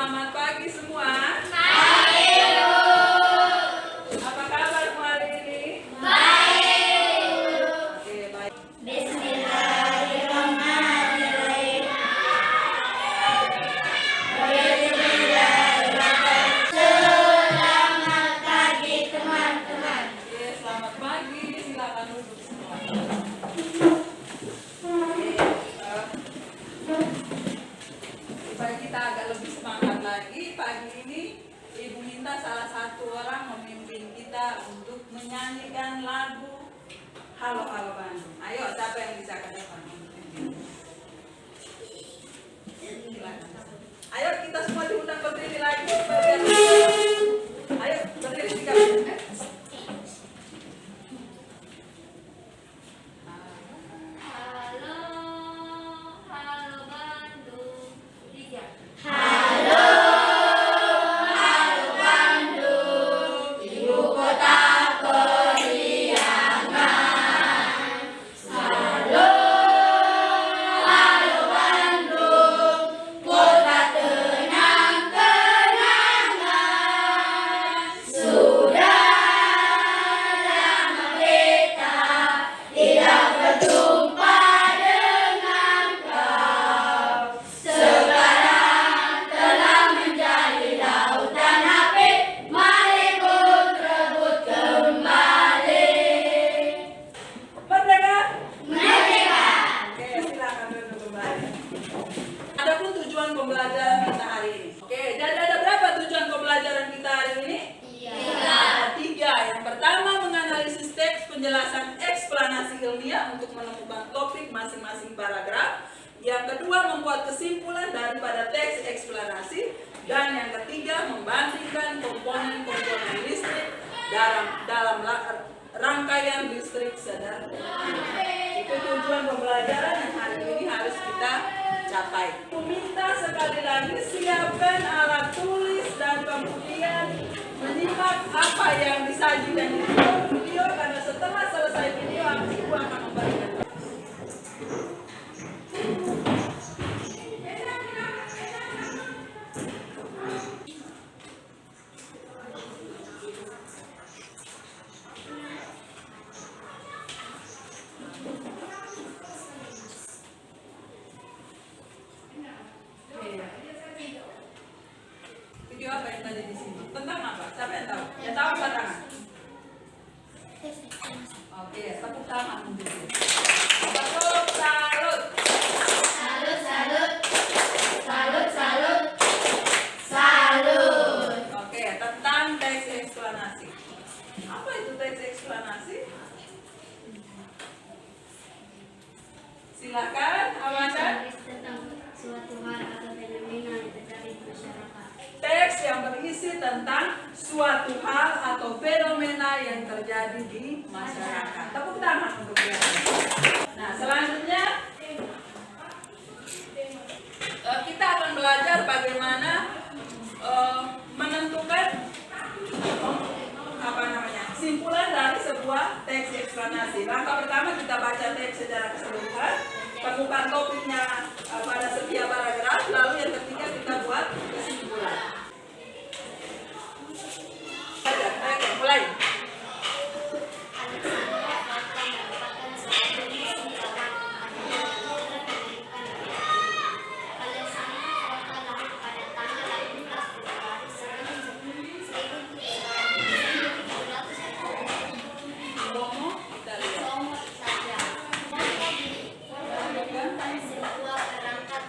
Selamat pagi semua. Pagi, Bu. Apa kabar hari ini? Baik. Oke, baik. Bismillahirrahmanirrahim. Selamat pagi teman-teman. Oke, selamat pagi. Silakan duduk semua. Supaya kita agak lebih semangat lagi, pagi ini Ibu minta salah satu orang memimpin kita untuk menyanyikan lagu Halo Halo Bandung. Ayo, siapa yang bisa ke depan? Silakan. Ayo, kita semua diundang berdiri lagi. Ayo, berdiri 3 menit. Halo, halo Bandung. 3. Ibu kota periangan. Halo Bandung, kota tenang-tenangan. Sudah lama kita tidak berjumpa dengan kau. Sekarang telah menjadi lautan api, mari pun rebut kembali. Merdeka. Merdeka. Oke, silakan duduk kembali. Adapun tujuan pembelajaran kita hari ini. Oke, jadi ada berapa tujuan pembelajaran kita hari ini? Ada 3. Yang pertama, menganalisis teks, penjelasan eksplanasi ilmiah untuk menemukan topik masing-masing paragraf. Yang kedua, membuat kesimpulan daripada teks eksplanasi. Dan yang ketiga, membandingkan komponen-komponen listrik dalam rangkaian listrik sederhana. Itu tujuan pembelajaran yang hari ini harus kita capai. Meminta sekali lagi siapkan alat tulis dan kemudian menyimak apa yang disajikan di video karena setelah selesai video Ibu akan memberikan. Video apa yang tadi di sini? Tentang apa? Siapa yang tahu? Yang tahu angkat tangan. Oke, tepuk tangan untuk dia. Tepuk salut. Salut, salut. Salut, salut. Salut. Oke, tentang teks eksplanasi. Apa itu teks eksplanasi? Silakan, Amanda. Tentang suatu hal atau fenomena yang terjadi di masyarakat. Teks yang berisi tentang suatu hal atau fenomena yang terjadi di masyarakat. Tepuk tangan untuk dia. Nah, selanjutnya kita akan belajar bagaimana menentukan simpulan dari sebuah teks eksplanasi. Langkah pertama kita baca teks secara keseluruhan, temukan topiknya pada setiap paragraf, lalu yang ketiga kita buat kesimpulan. Oke, mulai. Kita lihat. Sebuah perangkat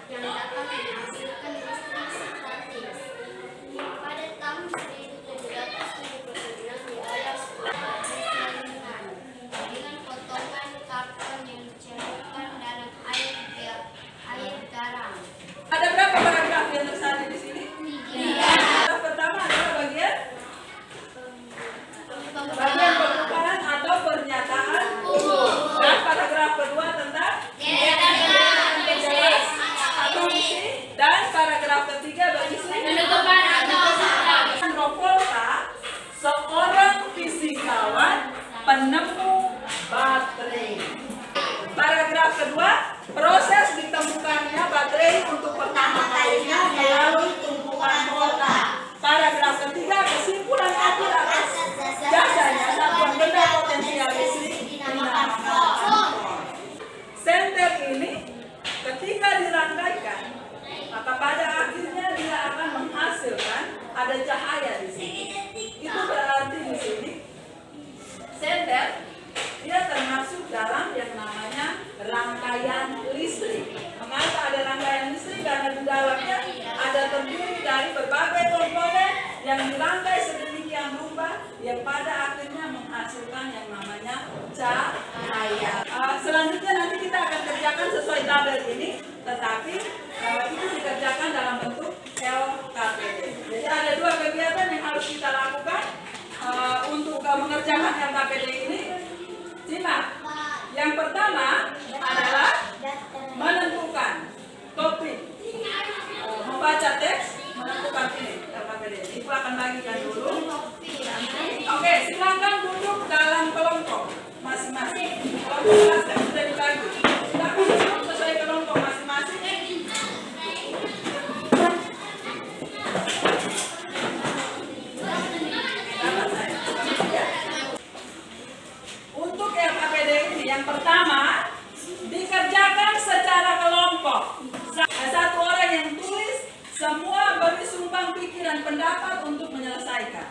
tabel ini, tetapi itu dikerjakan dalam bentuk LKPD. Jadi ada dua kegiatan yang harus kita lakukan untuk mengerjakan LKPD ini. Simak. Yang pertama adalah menentukan topik, membaca teks, menentukan ini LKPD. Ibu akan bagikan dulu. Oke, silakan duduk dalam kelompok masing-masing. Kelompok kelas yang sudah dibagi. Silakan duduk sesuai kelompok masing-masing. Untuk LKPD ini yang pertama dikerjakan secara kelompok. Satu orang yang tulis, semua beri sumbang pikiran pendapat untuk menyelesaikan.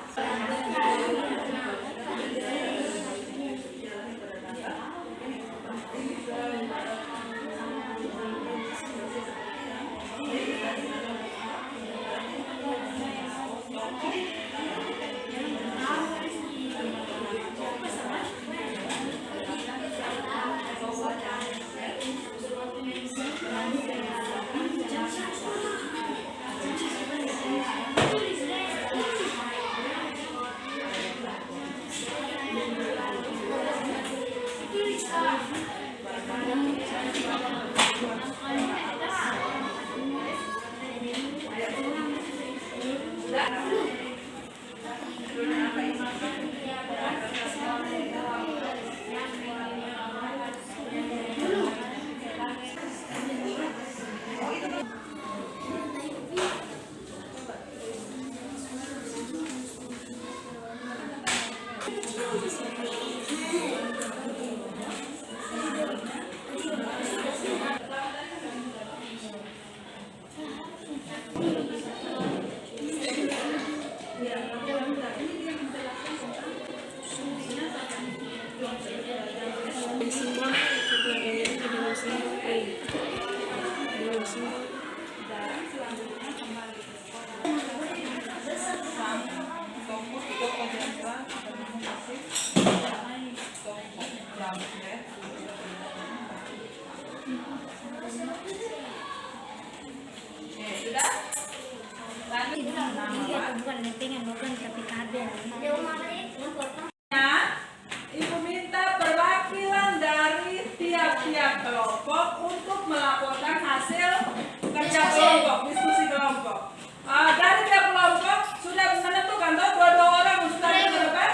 Ibu minta perwakilan dari tiap-tiap kelompok untuk melaporkan hasil kerja kelompok, diskusi kelompok. Dari tiap kelompok sudah menentukan tuh dua orang sudah menentukan?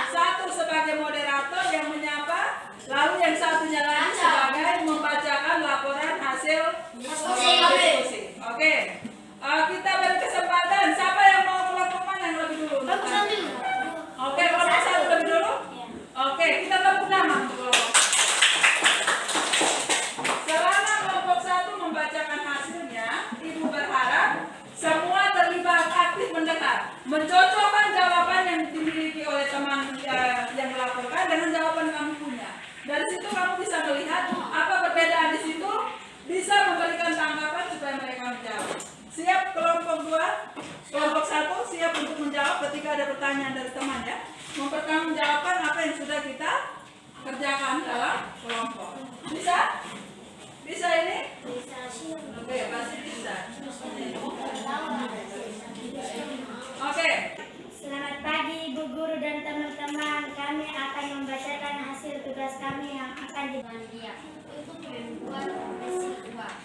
Satu sebagai moderator yang menyapa, lalu yang satunya lagi sebagai membacakan laporan hasil diskusi. Oke. Kita beri kesempatan. Siapa yang mau kelompok mana yang lebih dulu? Oke, kelompok satu lebih dulu. Oke, kita tepuk tangan untuk kelompok. Selama kelompok satu membacakan hasilnya, Ibu berharap semua terlibat aktif mendengar, mencocokkan jawaban yang dimiliki oleh teman yang melaporkan dengan jawaban yang kamu punya. Dari situ kamu bisa melihat apa perbedaan di situ, bisa memberikan tanggapan supaya mereka menjawab. Siap kelompok 2, kelompok 1 siap untuk menjawab ketika ada pertanyaan dari teman ya. Mempertanggungjawabkan apa yang sudah kita kerjakan dalam kelompok. Bisa? Bisa ini? Oke, pasti bisa. Oke. Selamat pagi Ibu Guru dan teman-teman. Kami akan membacakan hasil tugas kami yang akan dibandia untuk membuat mesin uang.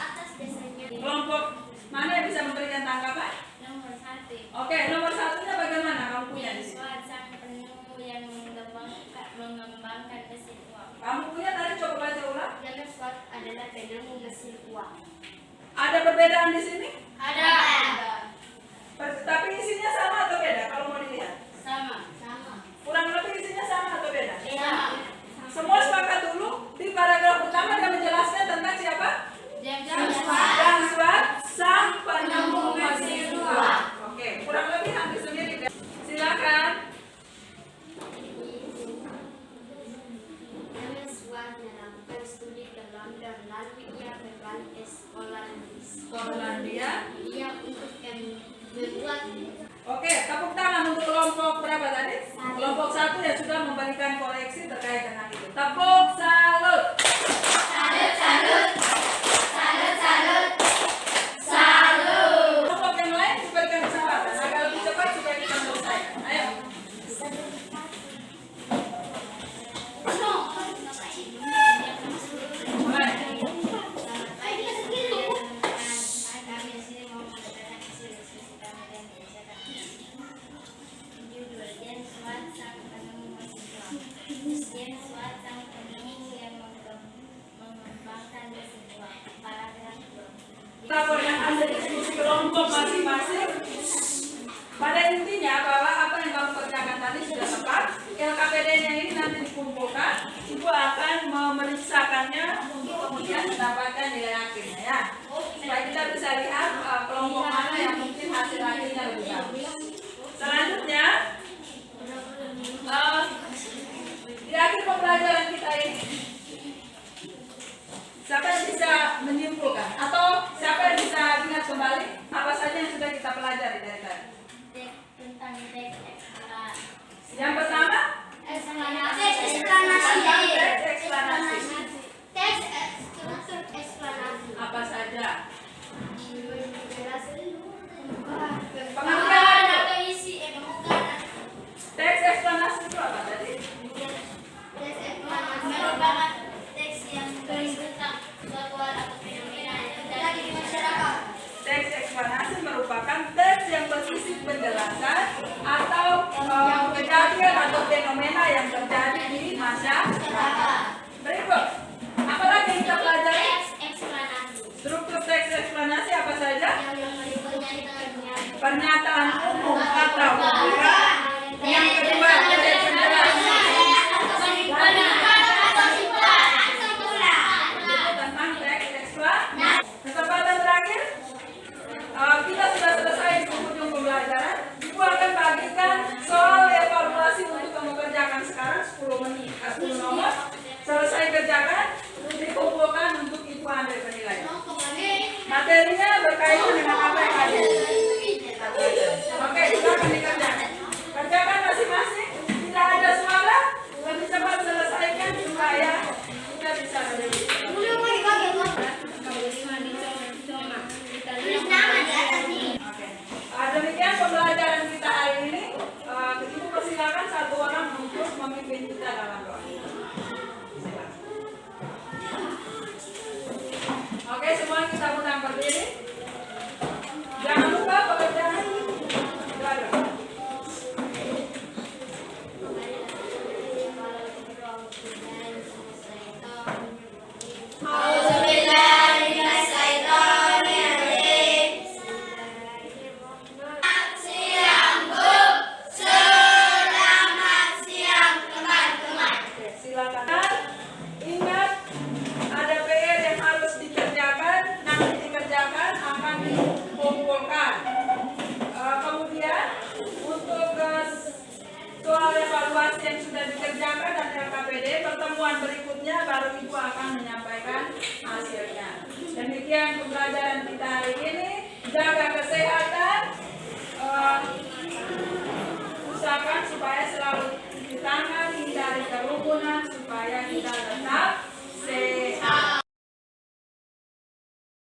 Atas dasarnya Kelompok mana yang bisa memberikan tanggapan? nomor 1. Oke, nomor satunya bagaimana kamu punya di sini? Sang penemu yang mengembangkan mesin uang. Kamu punya tadi coba baca ulang. Yang Swat adalah penemu mesin uang. Ada perbedaan di sini? Ada. Tapi isinya sama atau beda kalau mau dilihat? Sama. Kurang lebih isinya sama atau beda? Sama. Semua sepakat dulu di paragraf pertama dan menjelaskan tentang siapa? James Swat, sang penemu mesin uang. Oke, kurang lebih hampir sendiri. Silakan. James Watt melakukan studi ke London, lalu ia berbalik ke Skotlandia. Skotlandia. Ia untuk membuat Oke, tepuk tangan untuk kelompok berapa tadi? Kelompok 1 yang sudah memberikan koreksi terkait dengan itu. Tepuk salut. Salut, salut. Salut, salut. Salut. Kelompok yang lain diberikan kesempatan agar lebih cepat supaya kita selesaikan. Ayo. Mulai. Laporan hasil diskusi kelompok masing-masing. Pada intinya bahwa apa yang kamu kerjakan tadi sudah tepat. LKPD-nya ini nanti dikumpulkan, ibu akan memeriksakannya untuk kemudian mendapatkan nilai akhirnya ya. Supaya kita bisa lihat kelompok mana yang mungkin hasil akhirnya lebih bagus. Selanjutnya, di akhir pembelajaran kita ini, siapa yang bisa menyimpulkan atau siapa yang bisa ingat kembali apa saja yang sudah kita pelajari dari tadi? Tentang teks eksplanasi. Yang pertama, Teks eksplanasi. teks eksplanasi. Teks struktur eksplanasi. Apa saja? Pengertian atau isi pembukaan. Teks eksplanasi itu apa tadi? Teks eksplanasi merupakan teks yang berisi tentang suatu hal atau fenomena yang terjadi di masyarakat. Teks eksplanasi merupakan teks yang berisi penjelasan atau kejadian atau fenomena yang terjadi di masyarakat. Berikut, apalagi yang kita pelajari? Teks eksplanasi. Struktur teks eksplanasi apa saja? Yang berkaitan dengan Pernyataan umum atau pembukaan. Yang kedua, teks penjelasan. Tentang teks eksplanasi. Kesempatan terakhir, kita sudah selesai di ujung pembelajaran. Ibu akan bagikan soal evaluasi untuk kamu kerjakan sekarang 10 menit, 10 nomor. Selesai kerjakan, dikumpulkan untuk ibu ambil penilaian. Materinya berkaitan dengan apa yang ada. Oke, silakan dikerjakan. Kerjakan masing-masing. Tidak ada suara, lebih cepat selesaikan supaya kita bisa berdiri. Oke. Demikian pembelajaran kita hari ini. Ibu persilakan satu orang untuk memimpin kita dalam doa. Silakan. Oke, semua kita undang berdiri. Jangan lupa pekerjaan. Silakan. Silakan. Ingat, ada PR yang harus dikerjakan, nanti dikerjakan akan dikumpulkan. Kemudian untuk soal evaluasi yang sudah dikerjakan dan LKPD, pertemuan berikutnya baru ibu akan menyampaikan hasilnya. Demikian pembelajaran kita hari ini. Jaga kesehatan, usahakan supaya